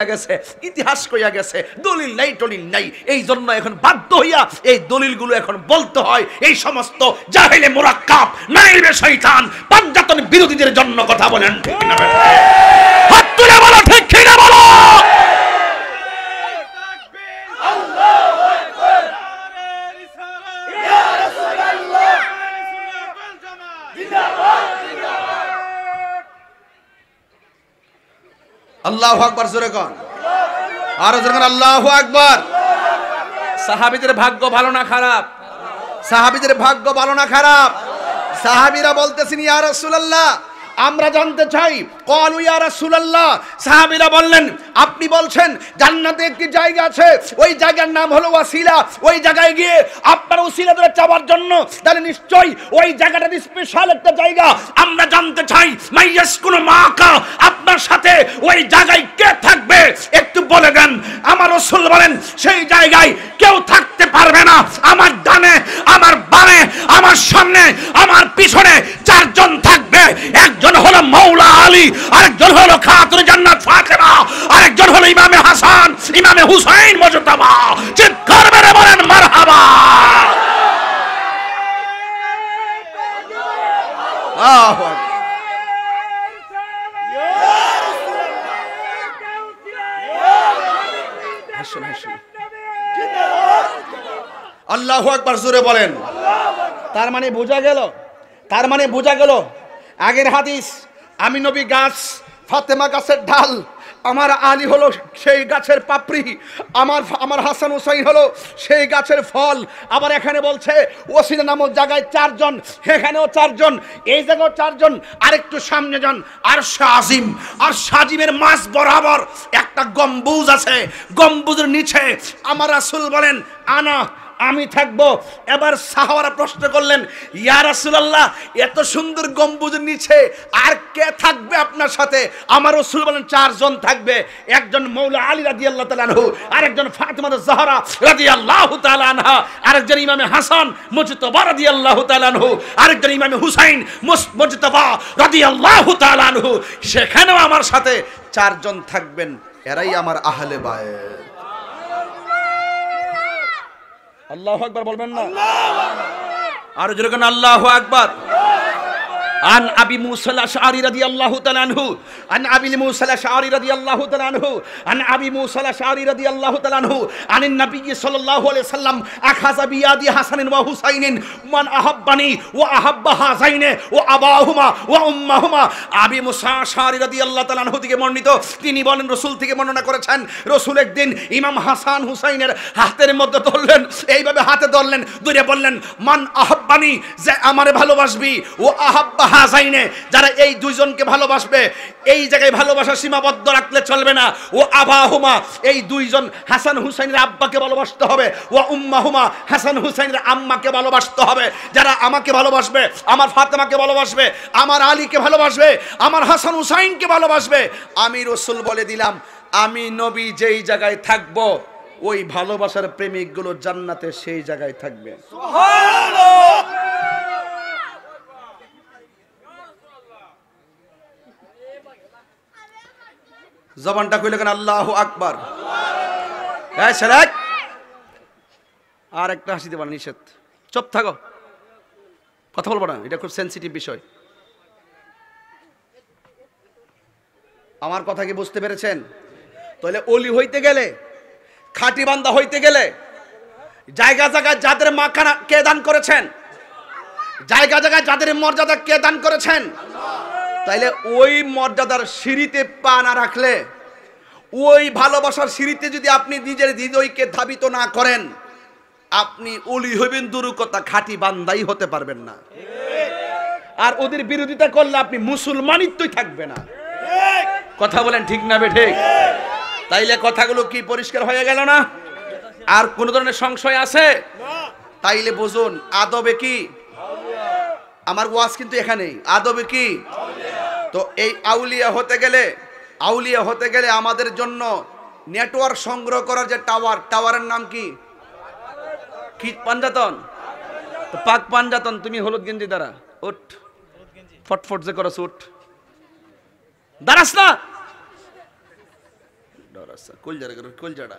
গেছে, ইতিহাস কইয়া গেছে, দলিল নাই টলিল নাই। এই জন্য এখন বাধ্য হইয়া এই দলিলগুলো এখন বলতে হয় এই সমস্ত জাহেলে মুরাক্কাব নাইবে শয়তান পাঞ্জাতন বিরোধীদের জন্য। কথা বলেন ঠিক না? হাত তুলে বলো ঠিক কি না বলো। আল্লাহু আকবার, ইয়া রাসূলুল্লাহ, জিন্দাবাদ জিন্দাবাদ। আল্লাহু আকবার জোরে কোন, আর জোরে কোন আল্লাহু আকবার। সাহাবীদের ভাগ্য ভালো না খারাপ? সাহাবীদের ভাগ্য ভালো না খারাপ? সাহাবীরা বলতেছেন ইয়া রাসূলুল্লাহ আমরা জানতে চাই। ক্বালু ইয়া রাসূলুল্লাহ, সাহাবীরা বললেন আপনি বলছেন জান্নাতে একটি জায়গা আছে, ওই জায়গার নাম হলো ওয়াসিলা, ওই জায়গায় গিয়ে আপনার ওসিলা ধরে চাওয়ার জন্য, তাহলে নিশ্চয়ই ওই জায়গাটা স্পেশাল একটা জায়গা। আমরা জানতে চাই মাইয়াসকুনু মাকা, আপনার সাথে ওই জায়গায় কে থাকবে একটু বলে দেন। আমার রাসূল বলেন সেই জায়গায় কেউ থাকতে পারবে না। আমার ডানে, আমার বামে, আমার সামনে, আমার পিছনে চারজন থাকবে। একজন হলো মাওলা আলী, আরেকজন হলো খাতুন জান্নাত ফাতেমা, আরেকজন হলো ইমামে হাসান, ইমামে হুসাইন মুজতাবা। চিৎকার মেরে বলেন মারহাবা। আল্লাহু আকবার। আল্লাহু আকবার জোরে বলেন। তার মানে বোঝা গেল আগের হাদিস, আমি নবী গাছ, ফাতেমা গাছের ডাল, আমার আলী হলো সেই গাছের পাপড়ি, আমার হাসান হুসাইন হলো সেই গাছের ফল। আবার এখানে বলছে ওসিলা নামক জায়গায় চারজন, এখানেও চারজন, এই জায়গাও চারজন। আরেকটু সামনে যান, আর শাজিম, আর শাজিমের মাঝ বরাবর একটা গম্বুজ আছে। গম্বুজের নিচে আমার রাসূল বলেন আমি থাকবো। এবার সাহাবারা প্রশ্ন করলেন ইয়া রাসূলুল্লাহ এত সুন্দর গম্বুজের নিচে আর কে থাকবে আপনার সাথে? আমার রাসূল বলেন চারজন থাকবে। একজন মাওলা আলী রাদিয়াল্লাহু তাআলা আনহু, আরেকজন ফাতেমা জাহরা রাদিয়াল্লাহু তাআলা আনহা, আরেকজন ইমামে হাসান মুজতাবা রাদিয়াল্লাহু তাআলা আনহু, আরেকজন ইমামে হুসাইন মুজতাবা রাদিয়াল্লাহু তাআলা আনহু। সেখানেও আমার সাথে চারজন থাকবেন, এরাই আমার আহলে বায়ত। আল্লাহু আকবার বলবেন না? আর জোরে কোন আল্লাহু আকবার। عن أبي موسى الأشعري رضي الله تعالى عنه عن أبي موسى الأشعري رضي الله تعالى عنه عن أبي موسى الأشعري رضي الله تعالى عنه عن النبي صلى الله عليه وسلم أخذ بيد حسن وحسين من أحبني وأحب هذين وأباهما وأمهما। আবি মুসা আশআরী রাদিয়াল্লাহু তাআলা আনহু থেকে বর্ণিত, তিনি বলেন রাসূল থেকে বর্ণনা করেছেন, রাসূল একদিন ইমাম হাসান হুসাইনের হাতের মধ্যে ধরলেন, এইভাবে হাতে ধরলেন, ধরে বললেন মান আহাব্বানি, যে আমারে ভালোবাসবি, ও আহাব্বা হাযাইনে, যারা এই দুইজনকে ভালোবাসবে। এই জায়গায় ভালোবাসা সীমাবদ্ধ রাখলে চলবে না। ও আবাহুমা, এই দুইজন হাসান হুসাইনের আব্বাকে ভালোবাসতে হবে। ও উম্মাহুমা, হাসান হুসাইনের আম্মাকে ভালোবাসতে হবে। যারা আমাকে ভালোবাসবে, আমার ফাতেমাকে ভালোবাসবে, আমার আলীকে ভালোবাসবে, আমার হাসান হুসাইনকে ভালোবাসবে, আমি রাসূল বলে দিলাম আমি নবী যেই জায়গায় থাকবো ওই ভালোবাসার প্রেমিকগুলো জান্নাতে সেই জায়গায় থাকবে। সুবহানাল্লাহ। জবানটা কইলে কেন আল্লাহু আকবার। এই ছেলেক আর একটা হাসি দেবা নিষেধ, চুপ থাকো, কথা বলবো না, এটা খুব সেনসিটিভ বিষয়। আমার কথা কি বুঝতে পেরেছেন? তাহলে ওলি হইতে গেলে, খাঁটি বান্দা হইতে গেলে জায়গা জায়গায় যাদের মাখানা কে দান করেছেন, জায়গা জায়গায় যাদের মর্যাদা কে দান করেছেন, তাইলে ওই মর্যাদার সিঁড়িতে পা না রাখলে, ওই ভালোবাসার সিঁড়িতে যদি আপনি নিজের হৃদয়কে ধাবিত না করেন, আপনি ওলি হইবেন দূর কথা, খাঁটি বান্দাই হতে পারবেন না। আর ওদের বিরোধিতা করলে আপনি মুসলমানিত্বই থাকবে না। কথা বলেন ঠিক না বে ঠিক? তাইলে কথাগুলো কি পরিষ্কার হয়ে গেল না? আর কোন ধরনের সংশয় আছে? তাইলে বুঝুন আদবে কি, আমার ওয়াজ কিন্তু এখানেই, আদবে কি? তো এই আউলিয়া হতে গেলে আমাদের জন্য নেটওয়ার্ক সংগ্রহ করার যে টাওয়ারের নাম কি? কি পাঞ্জাতন? তো পাক পাঞ্জাতন। তুমি হলুদ গেঞ্জি দ্বারা উঠ, ফটফট যে করছ উঠ, দাঁড়াস না। আচ্ছা কলজাটা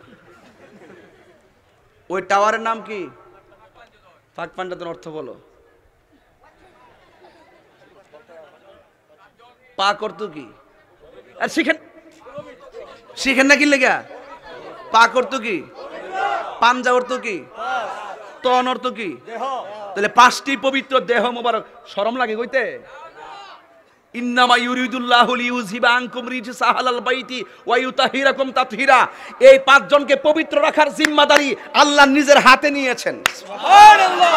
ওই টাওয়ারের নাম কি? পাক পাঞ্জাতন অর্থ বলো। পাক অর্থ কি? আর শিখেন না কি লেগা? পাক অর্থ কি? পাঞ্জা অর্থ কি? তন অর্থ কি? তাহলে 5টি পবিত্র দেহ মোবারক। শরম লাগে কইতে? ইন্নামা ইউরিদুল্লাহু লিইউযহিবা আনকুম রিজসা আহলাল বাইতি ওয়া ইউতাহিরাকুম তাতহীরা। এই 5 জনকে পবিত্র রাখার জিম্মাদারি আল্লাহ নিজের হাতে নিয়েছেন। সুবহানাল্লাহ।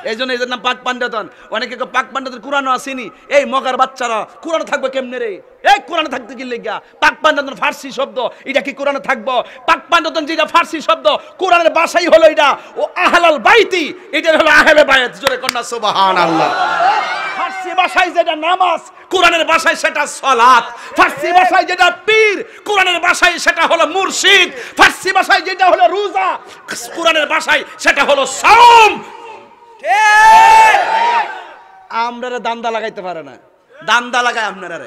এইজন্য এদের নাম পাক পাঞ্জাতন। অনেকে পাক পাঞ্জাতন কুরআনও আসেনি। এই মগার বাচ্চারা কুরআন থাকবে কেমনে রে? এই কোরআনে থাকতে কি লেগা? পাক পাঞ্জাতন ফার্সি শব্দ, এটা কি কোরআনে থাকবো? পাক পাঞ্জাতন যেটা ফার্সি শব্দ, কোরআনের ভাষাই হলো এটা ও আহলাল বাইতি, এটা হলো আহলে বাইত। জোরে কন্না সুবহানাল্লাহ। ফার্সি ভাষায় যেটা নামাজ, কোরআনের ভাষায় সেটা সালাত। ফার্সি ভাষায় যেটা পীর, কোরআনের ভাষায় সেটা হলো মুর্শিদ। ফার্সি ভাষায় যেটা হলো রোজা, কোরআনের ভাষায় সেটা হলো সাওম। ঠিক। আমরারে দান্দা লাগাইতে পারে না, দান্দা লাগায় আপনারা।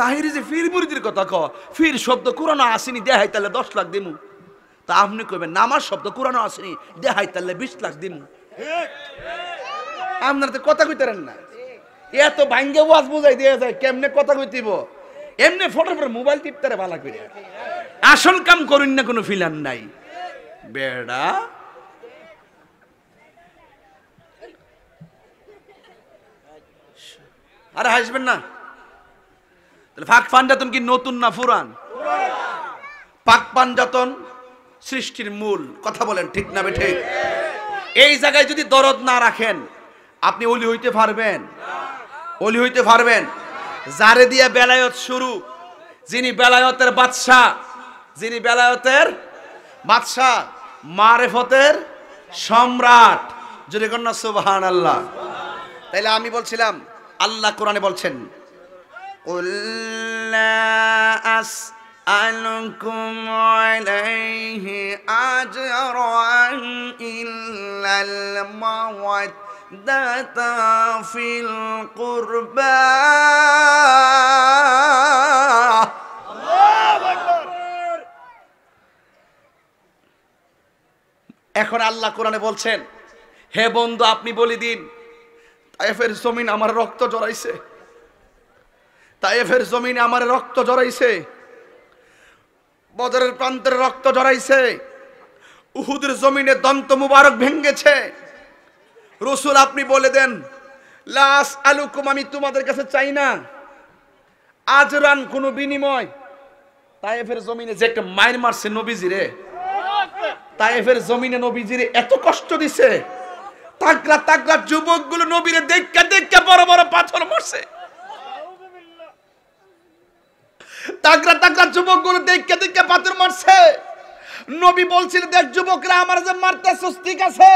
তাহিরি যে ফির মুরিদের কথা ক, ফির শব্দ কোরআনে আসেনি, দেখাই তাহলে 10 লাখ দিমু। তা আপনি কইবেন নামাজ শব্দ কোরআনে আসেনি, দেখাই তাহলে 20 লাখ দিমু। আপনারা তো কথা কইতারেন না। এত ভাঙ্গে ওয়াজ বুঝাই দিয়ে যায়, কেমনে কথা কইতিব? এমনি ফটোর পর মোবাইল টিপতারে ভালো করে। আসল কাম করুন না, কোনো ফিলান নাই বেড়া। আরে হাসবেন না। তাহলে পাক পাঞ্জাতন কি নতুন না পুরান? পাক পাঞ্জাতন সৃষ্টির মূল। কথা বলেন ঠিক না বেঠিক? এই জায়গায় যদি দরদ না রাখেন আপনি ওলি হইতে পারবেন? ওলি হইতে পারবেন? যারে দিয়া বেলায়েত শুরু, যিনি বেলায়েতের বাদশা, যিনি বেলায়েতের বাদশা, মারেফতের সম্রাট। যদি কন্যা সুবহানাল্লাহ। তাইলে আমি বলছিলাম আল্লাহ কোরআনে বলছেন, কুল লা আসআলুকুম আলাইহি আজরান ইল্লাল মাওয়াদ্দাতা ফিল কুরবা। আল্লাহু আকবার। এখন আল্লাহ কোরআনে বলছেন, হে বন্ধু আপনি বলে দিন, তায়েফের জমিন আমার রক্ত জড়াইছে, তায়েফের জমিনে আমার রক্ত জড়াইছে, বদরের প্রান্তের রক্ত জড়াইছে, উহুদের জমিনে দন্ত মুবারক ভেঙ্গেছে। রাসূল আপনি বলে দেন, লাস আলুকুম, আমি তোমাদের কাছে চাই না আজরান, কোনো বিনিময়। তায়েফের জমিনে যে একটা মাইর মারছে নবীজিরে, তায়েফের জমিনে নবীজিরে এত কষ্ট দিছে, তাগড়া তাগড়া যুবকগুলো নবীরে দেখা দেখা বড় বড় পাথর মারছে। তাগড়া তাগড়া যুবকগুলো দেখা দেখা পাথর মারছে। নবী বলছিল, দেখ যুবকরা আমার যে মারতেছস ঠিক আছে,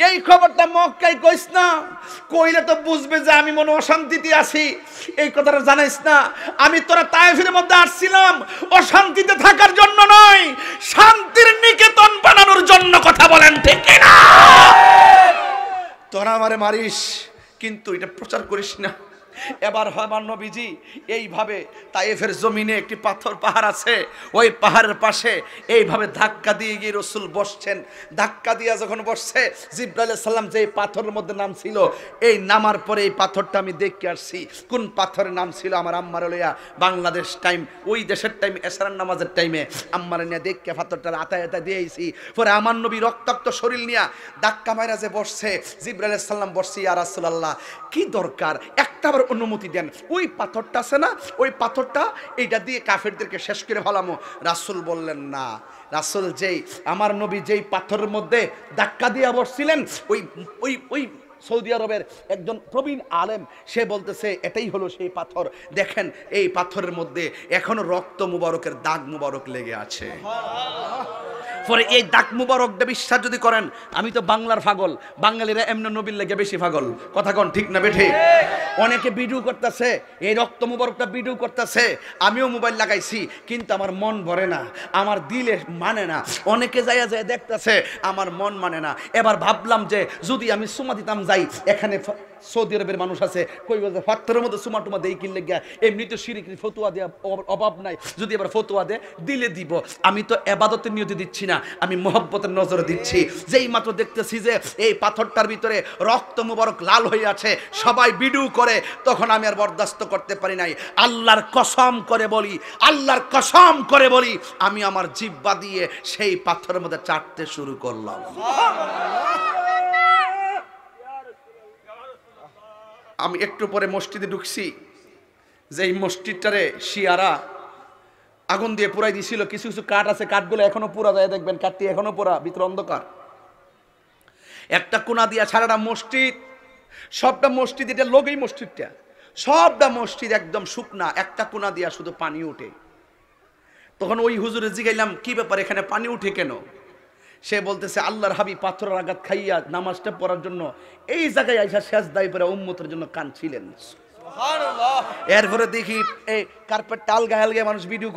এই খবরটা মক্কায় কইস না, কইলে তো বুঝবে যে আমি মনে অশান্তিতে আছি। এই কথাটা জানাইস না। আমি তোরা তায়েফের মধ্যে আসছিলাম অশান্তিতে থাকার জন্য নয়, শান্তির নিকেতন বানানোর জন্য। কথা বলেন ঠিক না? তোরা আমারে মারিস কিন্তু এটা প্রচার করিস না। এবার আমার নবীজি এইভাবে তায়েফের জমিনে একটি পাথর পাহাড় আছে, ওই পাহাড়ের পাশে এইভাবে ধাক্কা দিয়ে গিয়ে রাসূল বসছেন। ধাক্কা দিয়ে যখন বসছে, জিবরাইল আলাইহিস সালাম যে পাথরের মধ্যে নাম ছিল, এই নামার পরে এই পাথরটা আমি দেখে আসছি। কোন পাথরের নাম ছিল? আমার আম্মার লইয়া বাংলাদেশ টাইম, ওই দেশের টাইম, এশারার নামাজের টাইমে আম্মার নিয়ে দেখে পাথরটা আতায়াতা দিয়েছি। পরে আমার নবী রক্তাক্ত শরীর নিয়ে ধাক্কা মাইরা যে বসছে, জিবরাইল আলাইহিস সালাম বসছি, ইয়া রাসূলুল্লাহ কি দরকার, একটা অনুমতি দেন, ওই পাথরটা আছে না, ওই পাথরটা এইটা দিয়ে কাফেরদেরকে শেষ করে ফেলামো। রাসূল বললেন না। রাসূল যেই আমার নবী যেই পাথরের মধ্যে ধাক্কা দিয়ে বসছিলেন, ওই ওই ওই সৌদি আরবের একজন প্রবীণ আলেম, সে বলতেছে এটাই হলো সেই পাথর। দেখেন এই পাথরের মধ্যে এখনো রক্ত মুবারকের দাগ মুবারক লেগে আছে। পরে এই দাগ মুবারকটা বিশ্বাস যদি করেন, আমি তো বাংলার পাগল, বাঙালিরা এমনি নবীর লেগে বেশি পাগল। কথা কোন ঠিক না বেঠিক? অনেকে ভিডিও করতেছে, এই রক্ত মুবারকটা ভিডিও করতেছে, আমিও মোবাইল লাগাইছি, কিন্তু আমার মন ভরে না, আমার দিলে মানে না। অনেকে যাইয়া যায় দেখতেছে, আমার মন মানে না। এবার ভাবলাম যে যদি আমি সুমা দিতাম যাই, এখানে সৌদি আরবের মানুষ আছে, কই বলতে ফাত্তরের মধ্যে সুমা টুমা দেই কিনলে গিয়া, এমনি তো শিরিক ফতুয়া দেওয়া অভাব নাই, যদি এবার ফতুয়া দে দিলে দিব। আমি তো এবাদতের নিয়তে দিচ্ছি না, আমি মহব্বতের নজরে দিচ্ছি। যেই মাত্র দেখতেছি যে এই পাথরটার ভিতরে রক্ত মুবারক লাল হয়ে আছে, সবাই ভিডিও করে, তখন আমি আর বরদাস্ত করতে পারি নাই। আল্লাহর কসম করে বলি, আল্লাহর কসম করে বলি, আমি আমার জিহ্বা দিয়ে সেই পাথরের মধ্যে চাটতে শুরু করলাম। আমি একটু পরে মসজিদে ঢুকছি, যে এই মসজিদটারে শিয়ারা আগুন দিয়ে পুরাই দিছিল। কিছু কিছু কাঠ আছে, কাঠগুলো এখনো পুরা যায়, দেখবেন কাঠটি এখনো পুরা, ভিতরে অন্ধকার। একটা কোনা দিয়া সারাটা মসজিদ, সবটা মসজিদ, এটা লোকেই মসজিদটা, সবটা মসজিদ একদম শুকনা, একটা কোনা দিয়া শুধু পানি উঠে। তখন ওই হুজুরে জিগাইলাম, কি ব্যাপার, এখানে পানি উঠে কেন? সে বলতেছে, আল্লাহর হাবিব পাথরের আঘাত খাইয়া নামাজটা পড়ার জন্য এই জায়গায় আইসা সেজদায় পড়ে উম্মতের জন্য কাঁদছিলেন। এরপরে দেখি এই কার্পেট টাল গায়ে মানুষ ভিডিও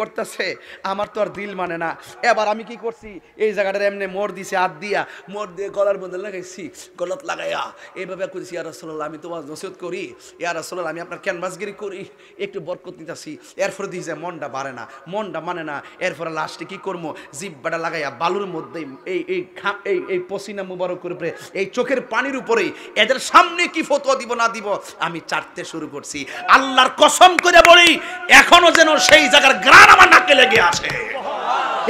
করতেছে। আমার তো আর দিল মানে না। এবার আমি কি করছি, এই জায়গাটার এমনি মোড় দিছে, হাত দিয়া মোড় দিয়ে গলার মধ্যে লাগাইছি, গলত লাগাইয়া এইভাবে করেছি, ইয়া রাসূলুল্লাহ আমি তোমার নসিহত করি, ইয়া রাসূলুল্লাহ আমি আপনার ক্যানভাসগিরি করি, একটু বরকত নিতেছি। এরপরে দিই যে মনটা বাড়ে না, মনটা মানে না। এরপরে লাস্টে কি করবো, জিব্বাটা লাগাইয়া বালুর মধ্যে এই পসিনা মুবারকের উপরে, এই চোখের পানির উপরেই এদের সামনে কি ফতোয়া দিব না দিব আমি চাটতে শুরু করছি। আল্লাহর কসম করে বলি, এখনো যেন সেই জায়গার গ্রান আমার নাকে লেগে আসে।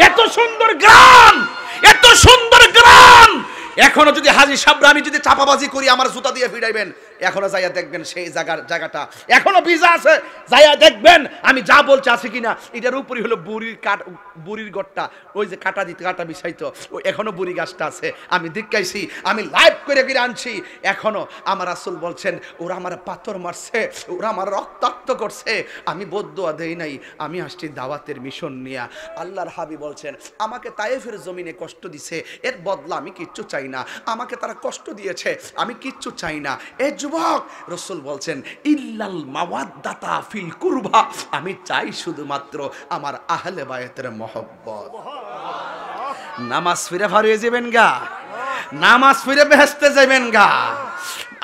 এত সুন্দর গ্রান, এত সুন্দর গ্রান। এখনো যদি হাজী সাহেবরা আমি যদি চাপাবাজি করি, আমার জুতা দিয়ে ফিরাইবেন, এখনো যাইয়া দেখবেন সেই জায়গাটা এখনো ভিজা আছে, যাইয়া দেখবেন আমি যা বলছি আছে কিনা। এটার উপরই হলো বুড়ির গড়টা, ওই যে কাটা বিছাইতো, ওই এখনো বুড়ি গাছটা আছে। আমি দেখাইছি, আমি লাইভ করে আনছি। এখনো আমার রাসূল বলছেন, ওরা আমার পাথর মারছে, ওরা আমার রক্তাক্ত করছে, আমি বদদুয়া দেই নাই, আমি আসছি দাওয়াতের মিশন নিয়া। আল্লাহর হাবিব বলছেন, আমাকে তায়েফের জমিনে কষ্ট দিছে, এর বদলা আমি কিচ্ছু চাই না। আমাকে তারা কষ্ট দিয়েছে, আমি কিচ্ছু চাই না। এ যুবক, রাসূল বলছেন, ইল্লাল মাওয়াদ্দাতা ফিল কুরবা, আমি চাই শুধুমাত্র আমার আহলে বায়তের মহব্বত। নামাজ ফিরে ফারিয়ে যাবেন গা, নামাজ ফিরে বেহেশতে যাবেন গা।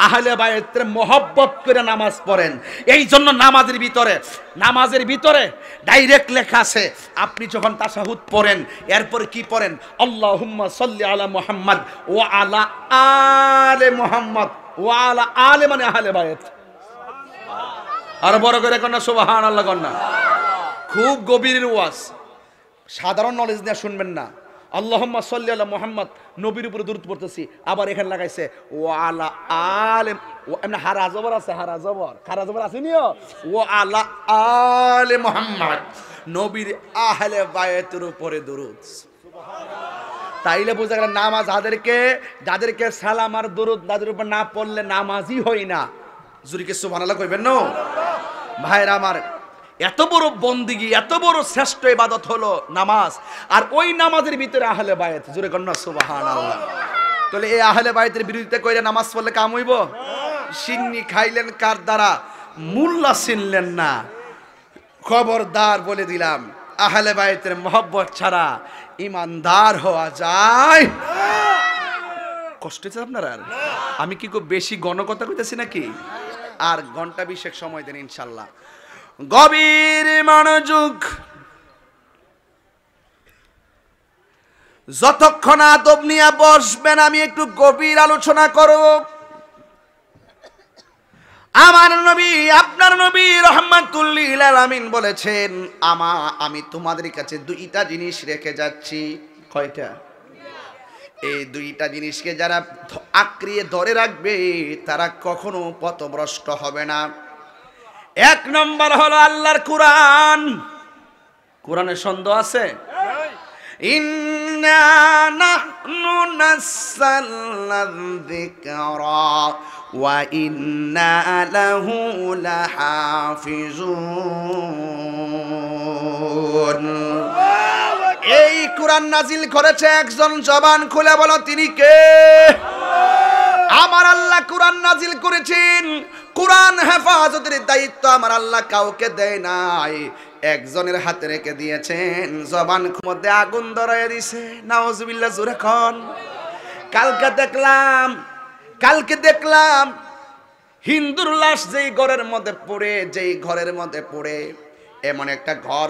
আহলে বায়তের মহব্বত করে নামাজ পড়েন। এই জন্য নামাজের ভিতরে ডাইরেক্ট লেখা আছে, আপনি যখন তাশাহুদ পড়েন, এরপর কি পড়েন, আল্লাহুম্মা সাল্লি আলা মুহাম্মদ ওয়া আলা আলে মুহাম্মদ ওয়া আলা আলে মানে আহলে বায়ত। আর বড় করে কন্যা সুবহানাল্লাহ কন্যা। খুব গভীর ওয়াজ, সাধারণ নলেজ নিয়ে শুনবেন না। আল্লাহুম্মা সাল্লি আলা মুহাম্মদ, নবীর উপরে দরুদ পড়তেছি, আবার এখানে লাগাইছে ওয়া আলা আলে, এমনি হারা জবর আছে, খারা জবর আছে নিও, ওয়া আলা আলে মুহাম্মদ, নবীর আহলে বায়তের উপরে দরুদ। তাইলে বোঝা গেল নামাজ যাদেরকে সালাম আর দরুদ তাদের উপর না পড়লে নামাজই হয় না। জুরিকে সুবহানাল্লাহ কইবেন না ভাইরা আমার। এত বড় বন্দিগি, এত বড় শ্রেষ্ঠ ইবাদত হলো নামাজ, আর ওই নামাজের ভিতরে আহলে বায়ত, জোরে কন্যা সুবহানাল্লাহ। তাহলে এই আহলে বায়তের বিরোধিতা কইরা নামাজ পড়লে কাম হইব? সিন্নি খাইলেন কার দ্বারা, মুল্লা চিনলেন না। খবরদার বলে দিলাম, আহলে বায়তের মহব্বত ছাড়া ইমানদার হওয়া যায়? কষ্ট হচ্ছে আপনার? আর আমি কি খুব বেশি গণকথা কইতেছি নাকি? আর ঘন্টা 20 সময় দেন ইনশাল্লাহ। গভীর মনোযোগ, যতক্ষণ আদব নিয়ে বসবেন আমি একটু গভীর আলোচনা করব। আমার নবী, আপনার নবী রাহমাতুল লিল আলামিন বলেছেন, আমি তোমাদের কাছে দুইটা জিনিস রেখে যাচ্ছি। কয়টা? এই দুইটা জিনিসকে যারা আঁকড়িয়ে ধরে রাখবে তারা কখনো পথভ্রষ্ট হবে না। এক নম্বর হলো আল্লাহর কোরআন। কোরআনে সন্দেহ আছে? ইন্না নাহনু নাযালনা যিকরা ওয়া ইন্না লাহু লাহাফিজুন। এই কোরআন নাজিল করেছে একজন, জবান খুলে বলো তিনি কে? আমার আল্লাহ কোরআন নাজিল করেছেন, কোরআন হেফাজতের দায়িত্ব আমার আল্লাহ কাউকে দেয় নাই, একজনের হাতে রেখে দিয়েছেন, জবান মধ্যে আগুন ধরাইয়া দিছে। নাউজুবিল্লাহ, জোরে কোন। কালকে দেখলাম হিন্দুর লাশ যেই ঘরের মধ্যে পড়ে এমন একটা ঘর